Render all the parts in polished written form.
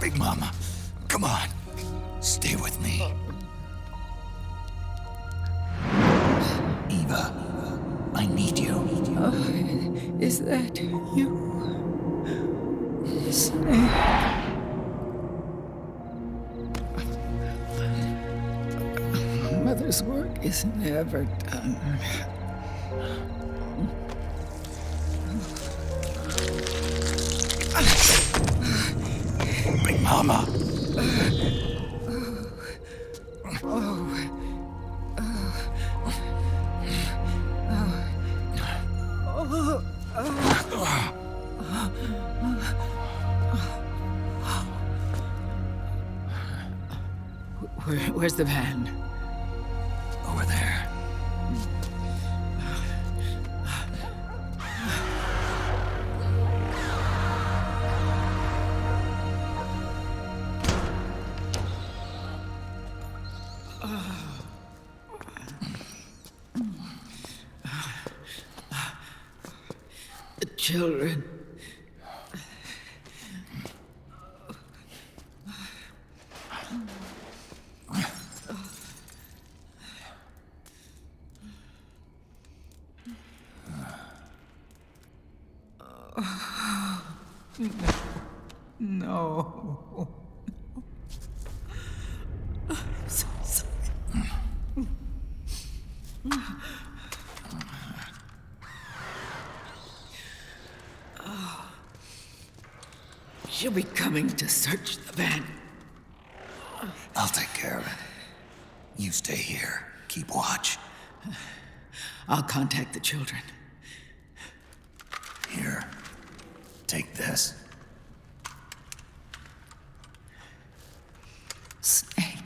Big Mama, come on. Stay with me. Eva, I need you. Is that you? Snake. Mother's work is never done. Big Mama. Where's the van? Over there. The children. No. I'm so sorry. She'll be coming to search the van. I'll take care of it. You stay here. Keep watch. I'll contact the children. Here. Take this. Snake,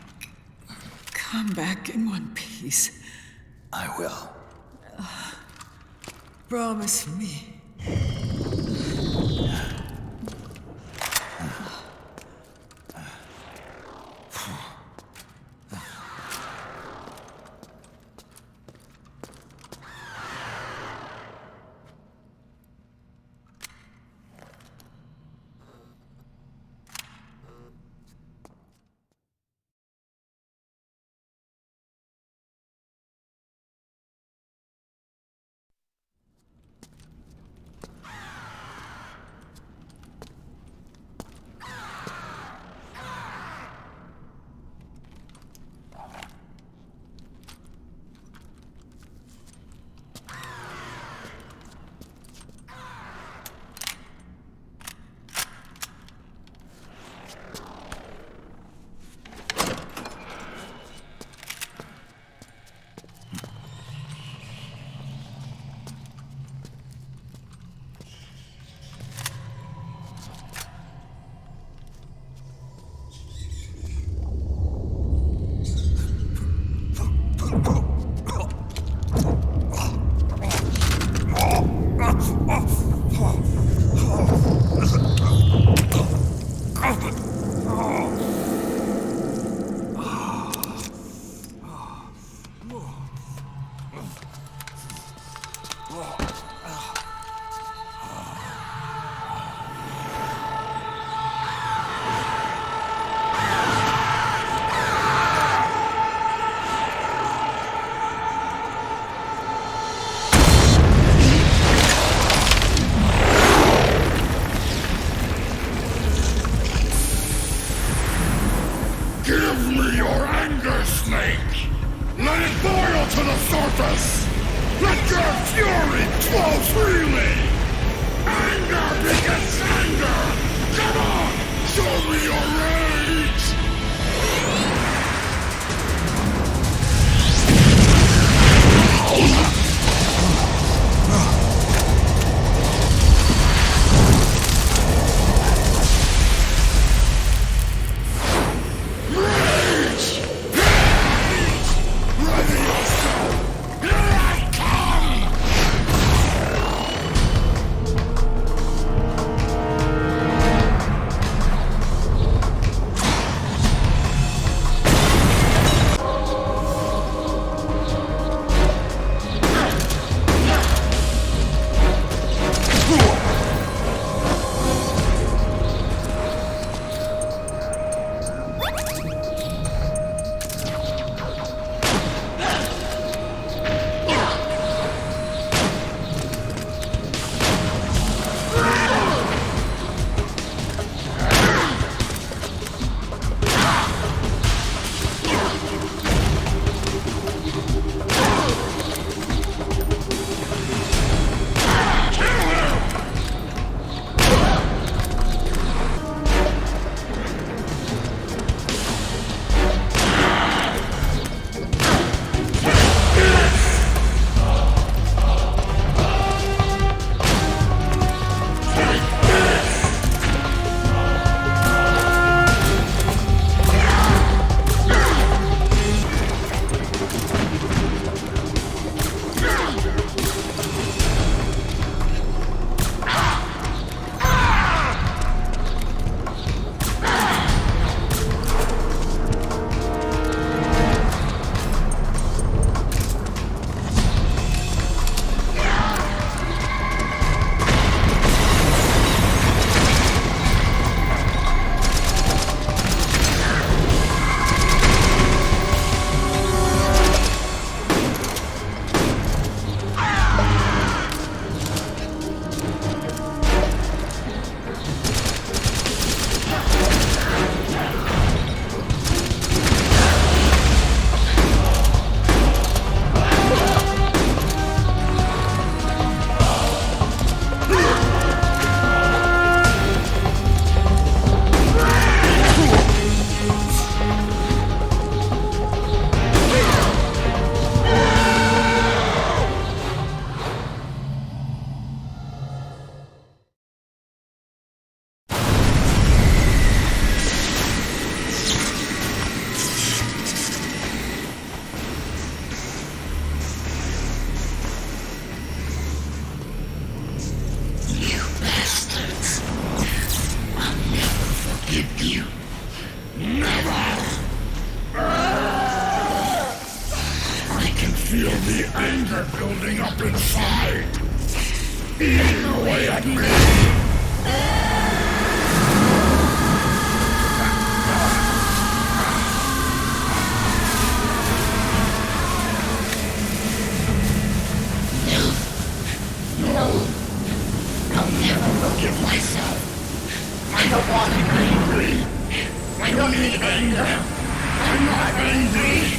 come back in one piece. I will. Promise me. Give me your anger, Snake! Let it boil to the surface! Let your fury flow freely! Anger begets anger! Come on! Show me your rage! I can feel the anger building up inside, eating away at me. I'll never forgive myself. I don't want to be angry. I don't need anger. I'm not angry.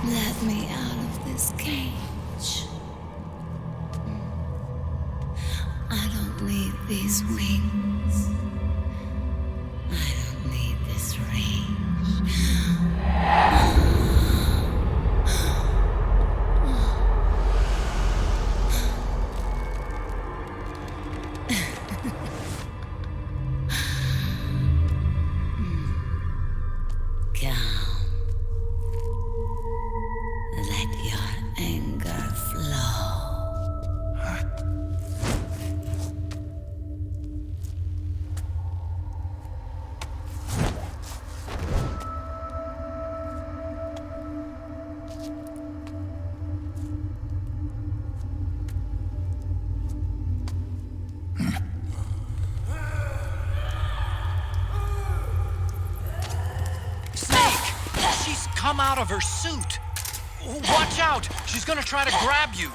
Let me out of this cage. I don't need these wings. I don't need this rage. Calm. Let your anger flow. She's come out of her suit. Watch out! She's gonna try to grab you.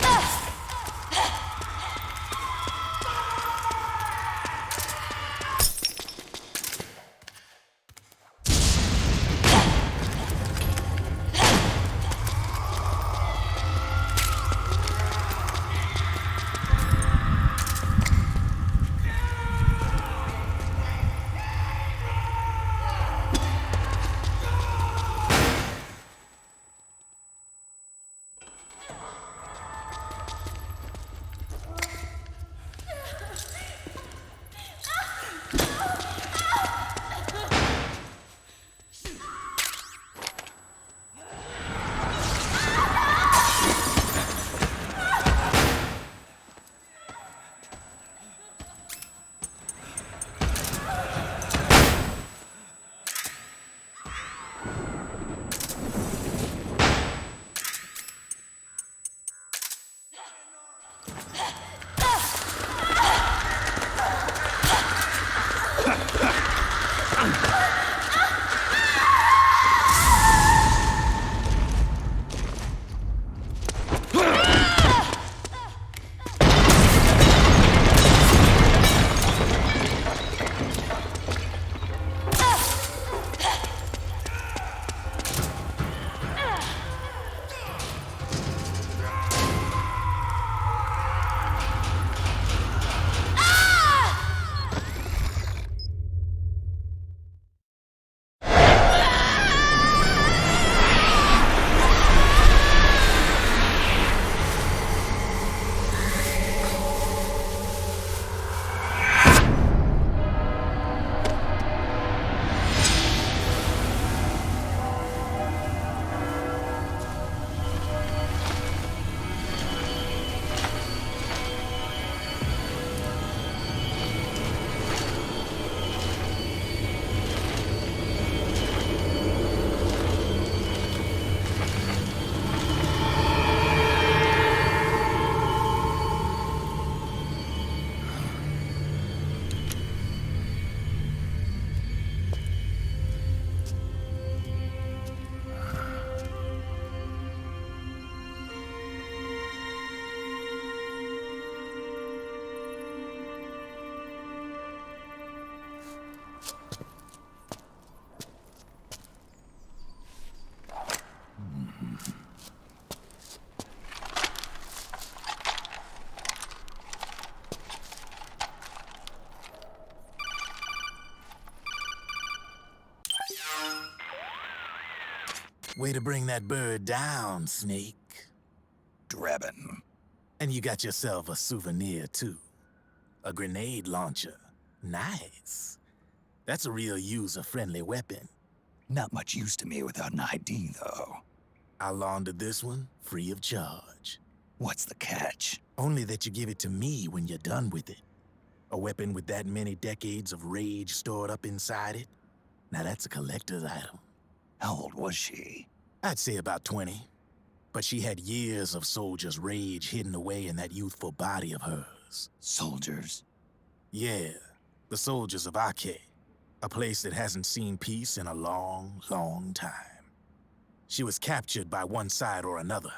Way to bring that bird down, Snake. Drebin. And you got yourself a souvenir, too. A grenade launcher. Nice. That's a real user-friendly weapon. Not much use to me without an ID, though. I'll launder this one free of charge. What's the catch? Only that you give it to me when you're done with it. A weapon with that many decades of rage stored up inside it? Now that's a collector's item. How old was she? I'd say about 20. But she had years of soldiers' rage hidden away in that youthful body of hers. Soldiers? Yeah, the soldiers of Ake. A place that hasn't seen peace in a long, long time. She was captured by one side or another,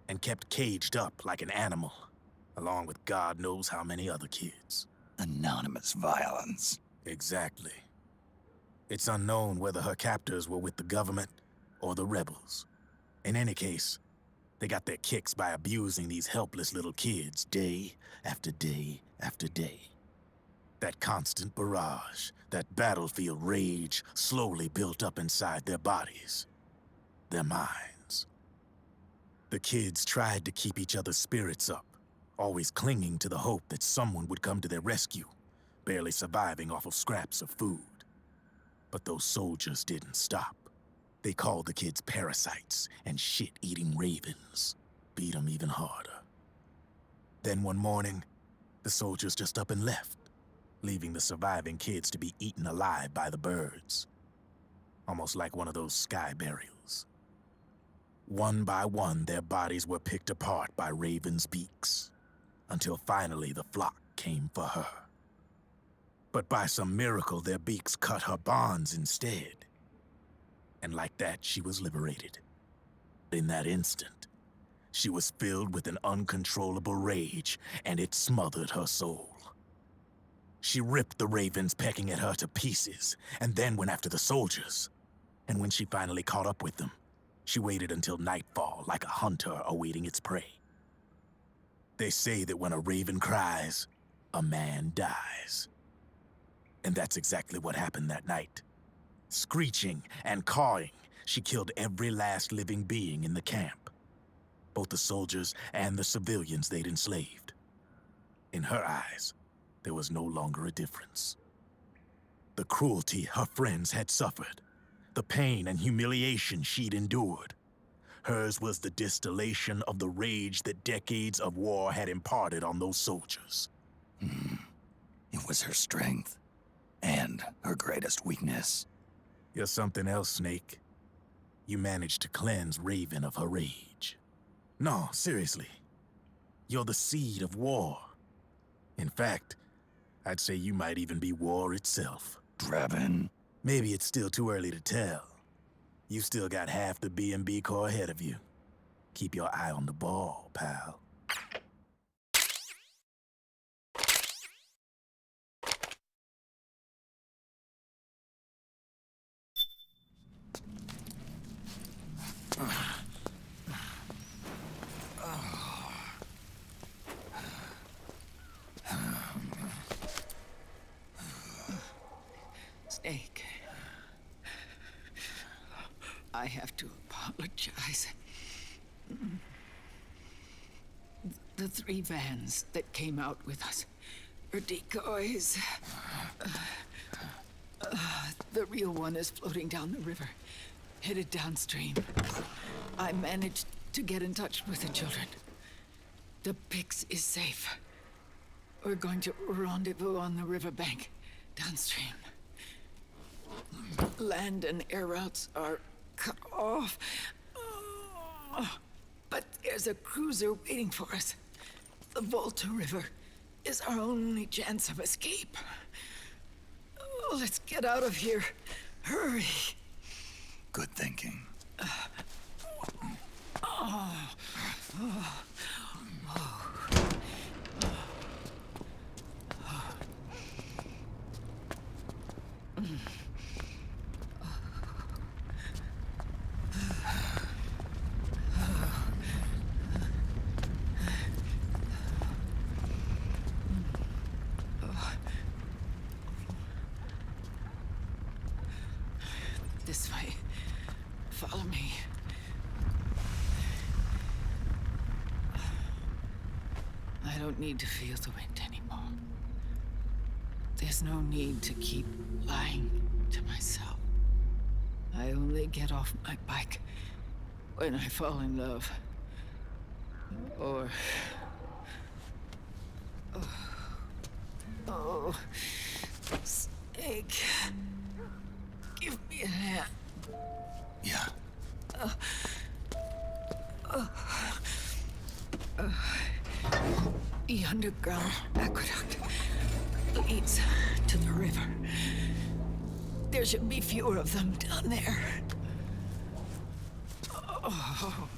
and kept caged up like an animal, along with God knows how many other kids. Anonymous violence. Exactly. It's unknown whether her captors were with the government or the rebels. In any case, they got their kicks by abusing these helpless little kids day after day after day. That constant barrage, that battlefield rage slowly built up inside their bodies, their minds. The kids tried to keep each other's spirits up, always clinging to the hope that someone would come to their rescue, barely surviving off of scraps of food. But those soldiers didn't stop. They called the kids parasites and shit-eating ravens, beat them even harder. Then one morning, the soldiers just up and left, leaving the surviving kids to be eaten alive by the birds. Almost like one of those sky burials. One by one, their bodies were picked apart by ravens' beaks, until finally the flock came for her. But by some miracle, their beaks cut her bonds instead. And like that, she was liberated. In that instant, she was filled with an uncontrollable rage, and it smothered her soul. She ripped the ravens pecking at her to pieces, and then went after the soldiers. And when she finally caught up with them, she waited until nightfall like a hunter awaiting its prey. They say that when a raven cries, a man dies. And that's exactly what happened that night. Screeching and cawing, she killed every last living being in the camp. Both the soldiers and the civilians they'd enslaved. In her eyes, there was no longer a difference. The cruelty her friends had suffered, the pain and humiliation she'd endured. Hers was the distillation of the rage that decades of war had imparted on those soldiers. It was her strength, and her greatest weakness. You're something else, Snake. You managed to cleanse Raven of her rage. No, seriously. You're the seed of war. In fact, I'd say you might even be war itself. Drebin. Maybe it's still too early to tell. You've still got half the B&B Corps ahead of you. Keep your eye on the ball, pal. Snake. I have to apologize. The 3 vans that came out with us are decoys. The real one is floating down the river, headed downstream. I managed to get in touch with the children. The Pix is safe. We're going to rendezvous on the riverbank, downstream. Land and air routes are cut off. But there's a cruiser waiting for us. The Volta River is our only chance of escape. Let's get out of here. Hurry. Good thinking. This way. Follow me. don't need to feel the wind anymore. There's no need to keep lying to myself. I only get off my bike when I fall in love. Or... Oh, Snake. Give me a hand. Yeah. The underground aqueduct leads to the river. There should be fewer of them down there. Oh.